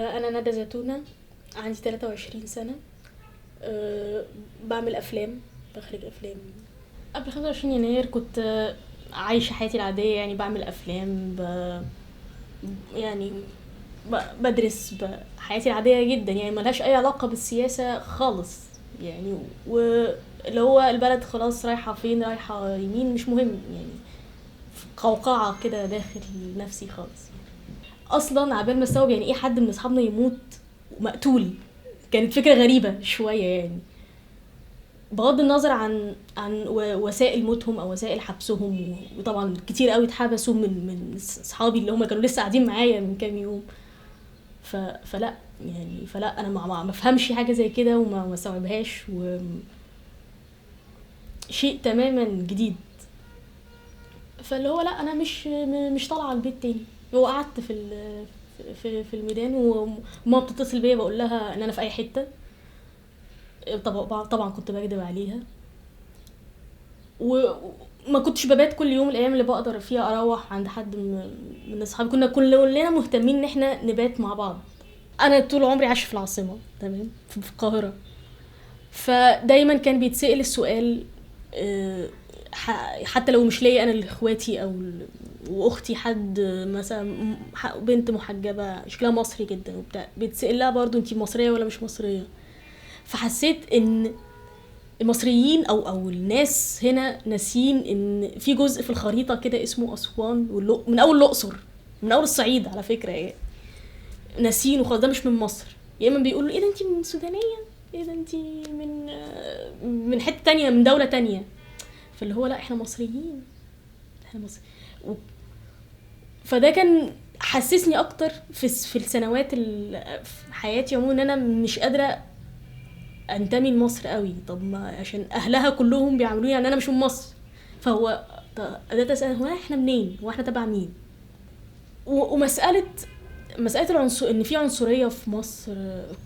انا ندى زيتونه، عندي 23 سنه. بعمل افلام، بخرج افلام. قبل 25 يناير كنت عايشه حياتي العاديه، يعني بعمل افلام يعني بدرس حياتي العاديه جدا، يعني ملهاش اي علاقه بالسياسه خالص. يعني واللي هو البلد خلاص رايحه فين، رايحه يمين، مش مهم يعني. في قوقعه كده داخل نفسي خالص. اصلا عبال ما استوعب يعني ايه حد من اصحابنا يموت مقتول، كانت فكره غريبه شويه يعني. بغض النظر عن وسائل موتهم او وسائل حبسهم، وطبعا كتير قوي اتحبسوا من اصحابي اللي هم كانوا لسه قاعدين معايا من كام يوم. فلا يعني، فلا انا ما افهمش حاجه زي كده وما استوعبهاش، وشيء تماما جديد. فاللي هو لا، انا مش طالعه البيت تاني. وقعدت في الميدان، وما بتتصل بيا بقول لها ان انا في اي حته. طبعا كنت بكدب عليها، وما كنتش ببات كل يوم. الايام اللي بقدر فيها اروح عند حد من اصحابي، كنا كلنا مهتمين ان احنا نبات مع بعض. انا طول عمري عايشه في العاصمه، تمام، في القاهره. فدايما كان بيتسأل السؤال، حتى لو مش ليا انا، لاخواتي او واختي، حد مثلا بنت محجبه شكلها مصري جدا وبتاع، بيتسأل لها برضو انتي مصريه ولا مش مصريه. فحسيت ان المصريين او الناس هنا ناسين ان في جزء في الخريطه كده اسمه اسوان، من اول الاقصر، من اول الصعيد على فكره يعني. ناسين وخلاص، ده مش من مصر. يا اما بيقولوا ايه ده انتي من سودانيه، ايه ده انتي من حته تانية، من دوله تانية. فاللي هو لا، احنا مصريين، احنا مصر. و- فده كان حسسني اكتر في السنوات في حياتي عموما ان انا مش قادره انتمي لمصر قوي. طب ما عشان اهلها كلهم بيعاملوني يعني انا مش من مصر. فهو بدات اسال، هو احنا منين، هو احنا تبع مين. مساله العنصر، ان في عنصريه في مصر،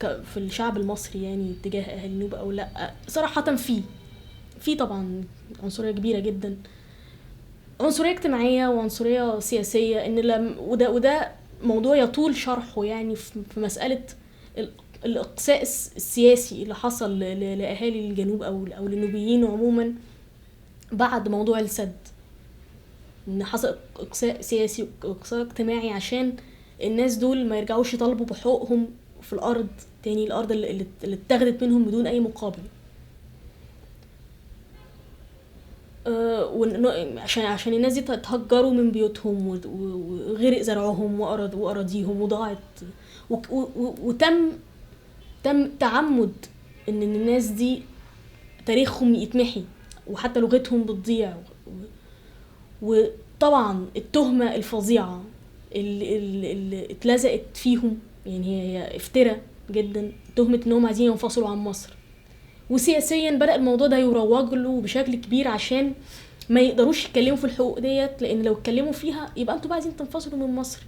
في الشعب المصري يعني تجاه اهل النوبه او لا. صراحه في طبعا عنصريه كبيره جدا، عنصريه اجتماعيه وعنصريه سياسيه. ان وده موضوع يطول شرحه يعني، في مساله الاقصاء السياسي اللي حصل لاهالي الجنوب او للنوبيين عموما بعد موضوع السد. ان حصل اقصاء سياسي واقصاء اجتماعي عشان الناس دول ما يرجعوش يطالبوا بحقوقهم في الارض تاني، الارض اللي اتاخدت منهم بدون اي مقابل. عشان الناس دي تهجروا من بيوتهم، وغرق زرعهم واراضيهم وضاعت. وتم تعمد ان الناس دي تاريخهم يتمحي، وحتى لغتهم بتضيع. وطبعا التهمة الفظيعة اللي اتلزقت فيهم، يعني هي افتراء جدا، تهمة انهم عايزين ينفصلوا عن مصر. وسياسيا بدأ الموضوع ده يروج له بشكل كبير عشان ما يقدروش يتكلموا في الحقوق ديت، لان لو اتكلموا فيها يبقى انتوا بقى عايزين تنفصلوا من مصر.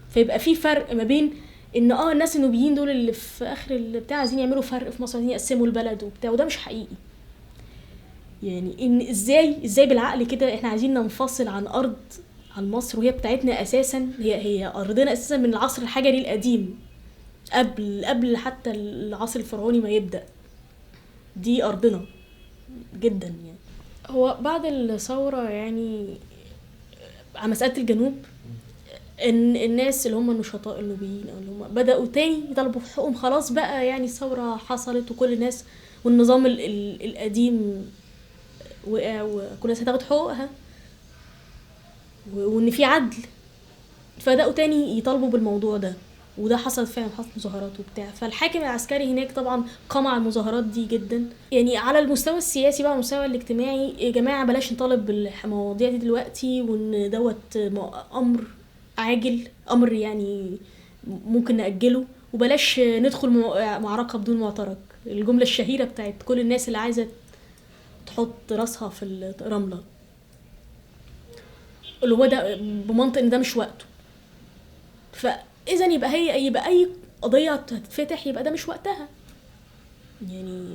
فيبقى في فرق ما بين ان الناس النوبيين دول اللي في اخر البتاع عايزين يعملوا فرق في مصر، عايزين يقسموا البلد وبتاع، وده مش حقيقي. يعني ان ازاي بالعقل كده احنا عايزين ننفصل عن ارض، عن مصر، وهي بتاعتنا اساسا، هي ارضنا اساسا من العصر الحجري القديم، قبل حتى العصر الفرعوني ما يبدا. دي ارضنا جدا يعني. هو بعد الثوره يعني، على مساله الجنوب، ان الناس اللي هم النشطاء النوبيين او اللي هم بداوا تاني يطالبوا بحقوقهم، خلاص بقى يعني الثوره حصلت وكل الناس، والنظام القديم وقع وكل الناس هتاخد حقوقها، وان في عدل. فبداوا تاني يطالبوا بالموضوع ده، وده حصل فعلا، حصل مظاهرات وبتاع. فالحاكم العسكري هناك طبعا قمع المظاهرات دي جدا. يعني على المستوى السياسي بقى، المستوى الاجتماعي، يا جماعه بلاش نطالب بالمواضيع دي دلوقتي، وان دوت امر عاجل، امر يعني ممكن ناجله، وبلاش ندخل معركه بدون معترك. الجمله الشهيره بتاعت كل الناس اللي عايزه تحط راسها في الرمله، اللي هو ده بمنطق ان ده مش وقته. فاذا يبقى اي قضيه هتتفتح يبقى ده مش وقتها. يعني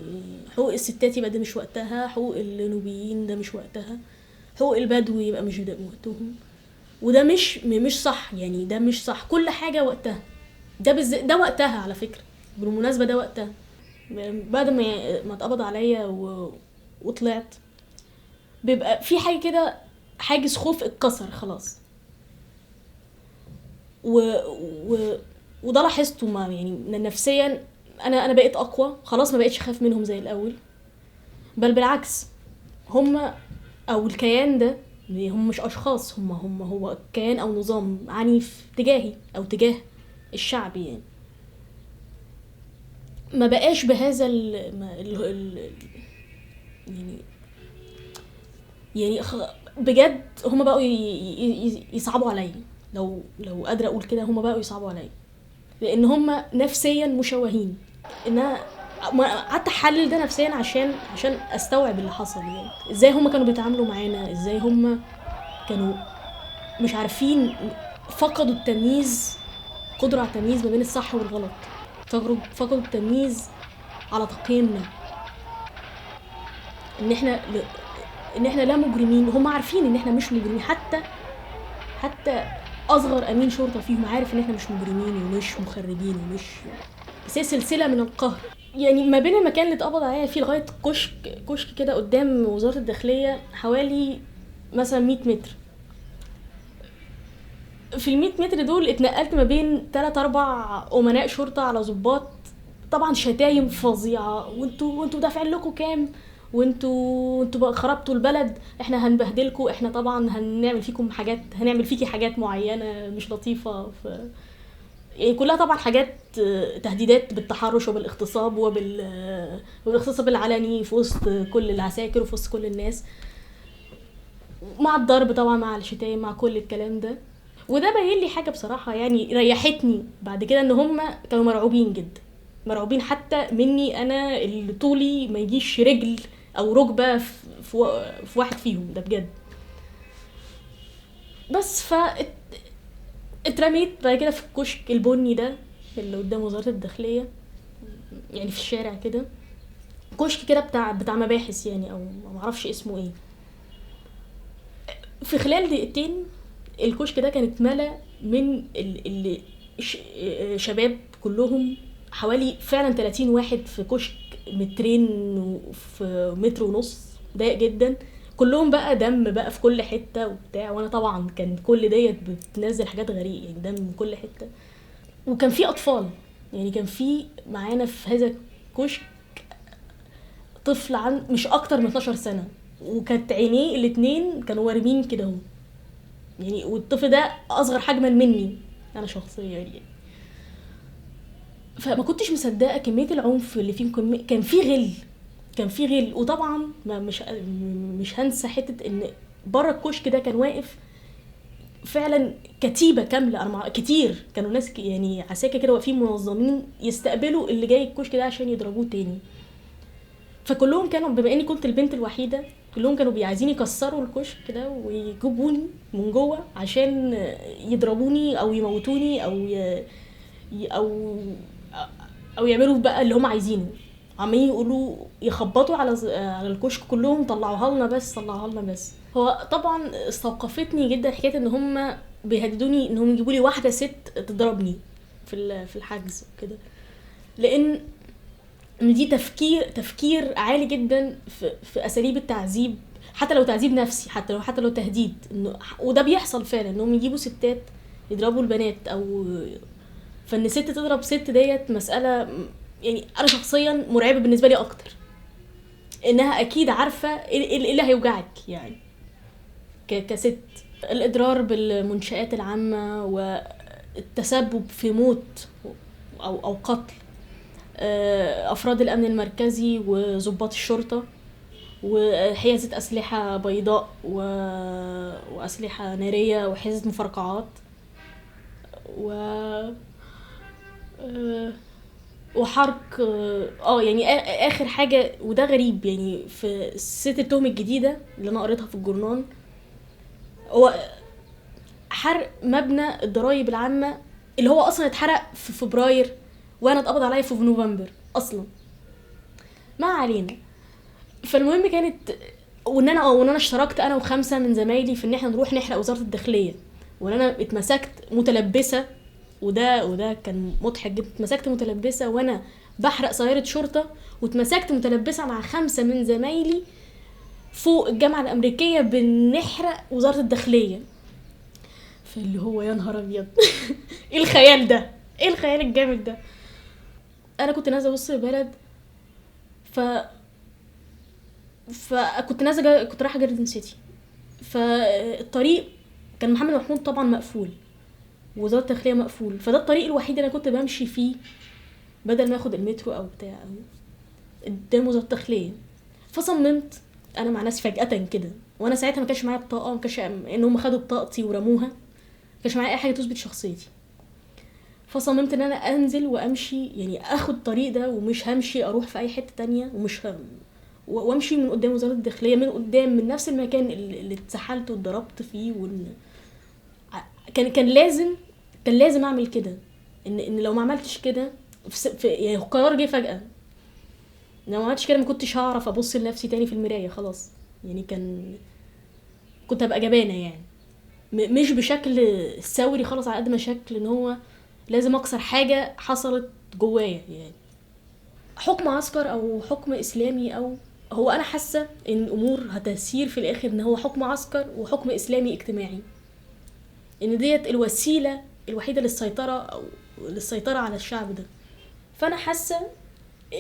حقوق الستات يبقى ده مش وقتها، حقوق النوبيين ده مش وقتها، حقوق البدو يبقى مش ده وقتهم. وده مش صح يعني، ده مش صح. كل حاجه وقتها، ده وقتها على فكرة، بالمناسبة ده وقتها بعد ما اتقبض عليا وطلعت، بيبقى في حاجة كده، حاجز خوف اتكسر خلاص. و... و... وده لاحظته ما يعني نفسيا، انا بقيت اقوى خلاص، ما بقيتش خاف منهم زي الاول، بل بالعكس، هم او الكيان ده، هم مش اشخاص، هو كيان او نظام عنيف تجاهي او تجاه الشعب يعني. ما بقاش بهذا يعني بجد هم بقوا يصعبوا عليا، لو قادره اقول كده، هم بقوا يصعبوا عليا لان هم نفسيا مشوهين. ان انا قعدت احلل ده نفسيا عشان استوعب اللي حصل، يعني ازاي هم كانوا بيتعاملوا معانا، ازاي هم كانوا مش عارفين، فقدوا التمييز، قدرة على التمييز ما بين الصح والغلط، فقدوا التمييز على تقييمنا، ان احنا لا مجرمين. هم عارفين ان احنا مش مجرمين، حتى اصغر امين شرطة فيهم عارف ان احنا مش مجرمين ومش مخربين ومش، بس هي سلسلة من القهر. يعني ما بين المكان اللي اتقبض عليا فيه لغاية كشك كده قدام وزارة الداخلية حوالي مثلا 100 متر. في ال100 متر دول اتنقلت ما بين 3-4 امناء شرطة على ضباط، طبعا شتايم فظيعة، وانتوا دافعين لكم كام، وانتوا بقى خربتوا البلد، احنا هنبهدلكم، احنا طبعا هنعمل فيكي حاجات معينة مش لطيفة. يعني كلها طبعا حاجات، تهديدات بالتحرش وبالاغتصاب وبالاغتصاب العلني في وسط كل العساكر وفي وسط كل الناس، مع الضرب طبعا، مع الشتايم، مع كل الكلام ده. وده باين لي حاجه بصراحه يعني ريحتني بعد كده، ان هم كانوا مرعوبين جدا، مرعوبين حتى مني انا اللي طولي ما يجيش رجل او ركبه في واحد فيهم ده بجد. بس اترميت بعد كده في الكشك البني ده اللي قدام وزاره الداخليه، يعني في الشارع كده، كشك كده بتاع مباحث يعني، او ما اعرفش اسمه ايه. في خلال دقيقتين الكشك ده كان اتملى من شباب كلهم، حوالي فعلا 30 واحد في كشك مترين وفي متر ونص، ضيق جدا، كلهم بقى دم بقى في كل حته وبتاع، وانا طبعا كان كل ديت بتنزل حاجات غريبه يعني، دم من كل حته. وكان في اطفال، يعني كان في معانا في هذا الكشك طفل عن مش اكتر من 12 سنه، وكانت عينيه الاتنين كانوا وارمين كده اهو يعني، والطفل ده اصغر حجما مني انا شخصيا يعني. فما كنتش مصدقه كميه العنف اللي فيه، كان في غل. وطبعا مش هنسى حته ان بره الكشك ده كان واقف فعلا كتيبه كامله، كتير كانوا ناس يعني عساكر كده واقفين منظمين يستقبلوا اللي جاي الكشك ده عشان يضربوه تاني. فكلهم كانوا، بما اني كنت البنت الوحيده، كلهم كانوا عايزين يكسروا الكشك كده ويجيبوني من جوه عشان يضربوني او يموتوني او او يعملوا بقى اللي هم عايزينه. عمالين يقولوا يخبطوا على الكشك كلهم، طلعوها لنا بس، طلعوها لنا بس. هو طبعا استوقفتني جدا حكايه ان هم بيهددوني انهم يجيبوا لي واحده ست تضربني في الحجز كده، لان دي تفكير عالي جدا في اساليب التعذيب، حتى لو تعذيب نفسي، حتى لو تهديد، انه وده بيحصل فعلا، انهم يجيبوا ستات يضربوا البنات، او فان ست تضرب ست ديت مساله يعني انا شخصيا مرعبه بالنسبه لي اكتر، انها اكيد عارفه ايه اللي هيوجعك يعني كست. الاضرار بالمنشآت العامه والتسبب في موت او قتل افراد الامن المركزي وضباط الشرطه، وحيازه اسلحه بيضاء واسلحه ناريه وحيازه مفرقعات وحرق. يعني اخر حاجه وده غريب يعني، في ست التهم الجديده اللي انا قريتها في الجورنال، هو حرق مبنى الضرايب العامه اللي هو اصلا اتحرق في فبراير، وانا اتقبض عليا في نوفمبر اصلا. ما علينا. فالمهم كانت وان انا اشتركت انا و5 من زمايلي في ان احنا نروح نحرق وزاره الداخليه، وان انا اتمسكت متلبسه وده كان مضحك جدا. اتمسكت متلبسه وانا بحرق سياره شرطه، واتمسكت متلبسه مع 5 من زمايلي فوق الجامعه الامريكيه بنحرق وزاره الداخليه. فاللي هو يا نهار ابيض ايه الخيال ده، ايه الخيال الجامد ده. انا كنت نازله وسط البلد، ف فكنت نازله، كنت رايحه جاردن سيتي، فالطريق كان محمد محمود طبعا مقفول، وزاره الداخليه مقفول، فده الطريق الوحيد اللي انا كنت بمشي فيه بدل ما اخد المترو او بتاع قدام وزاره الداخليه. فصممت انا مع ناس فجاه كده، وانا ساعتها ما كانش معايا بطاقه، ما كانش ان هم خدوا بطاقتي ورموها، ما كانش معايا اي حاجه تثبت شخصيتي. فصممت ان انا انزل وامشي، يعني اخد الطريق ده ومش همشي اروح في اي حته تانية، ومش وامشي من قدام وزاره الداخليه، من قدام، من نفس المكان اللي اتسحلت واتضربت فيه. كان لازم اعمل كده. ان لو ما عملتش كده يعني القرار جه فجاه، لو ما عملتش كده ما كنتش هعرف ابص لنفسي تاني في المرايه خلاص. يعني كنت هبقى جبانه يعني، مش بشكل ثوري خالص، على قد ما شكل ان هو لازم اكسر حاجه حصلت جوايا. يعني حكم عسكر او حكم اسلامي، او هو انا حاسه ان الامور هتسير في الاخر ان هو حكم عسكر وحكم اسلامي اجتماعي، ان ديت الوسيله الوحيده للسيطره او للسيطره على الشعب ده. فانا حاسه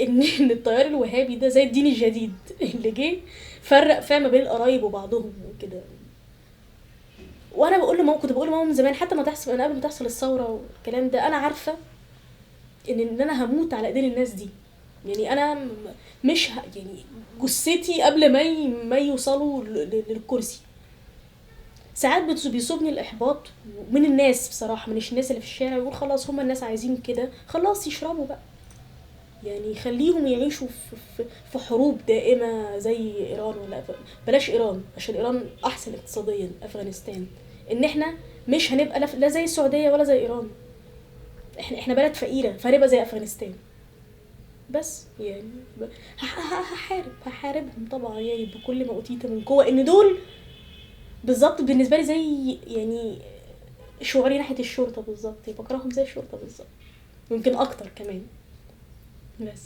ان التيار الوهابي ده زي الدين الجديد اللي جه فرق فيها ما بين القرايب وبعضهم وكده. وانا كنت بقول لماما من زمان، حتى ما تحصل، انا قبل ما تحصل الثوره والكلام ده، انا عارفه ان انا هموت على ايدين الناس دي. يعني انا مش يعني جثتي قبل ما يوصلوا للكرسي. ساعات بيصيبني الاحباط من الناس بصراحه، من الناس اللي في الشارع، يقول خلاص هما الناس عايزين كده، خلاص يشربوا بقى، يعني خليهم يعيشوا في حروب دائمه زي ايران، ولا بلاش ايران عشان ايران احسن اقتصاديا، افغانستان. ان احنا مش هنبقى لا زي السعوديه ولا زي ايران، احنا بلد فقيره، فهنبقى زي افغانستان بس. يعني هحاربهم طبعا، يعني بكل ما اوتيت من قوه، ان دول بالظبط بالنسبه لي زي يعني شعوري ناحيه الشرطه بالظبط، بكرههم زي الشرطه بالظبط، يمكن اكتر كمان. بس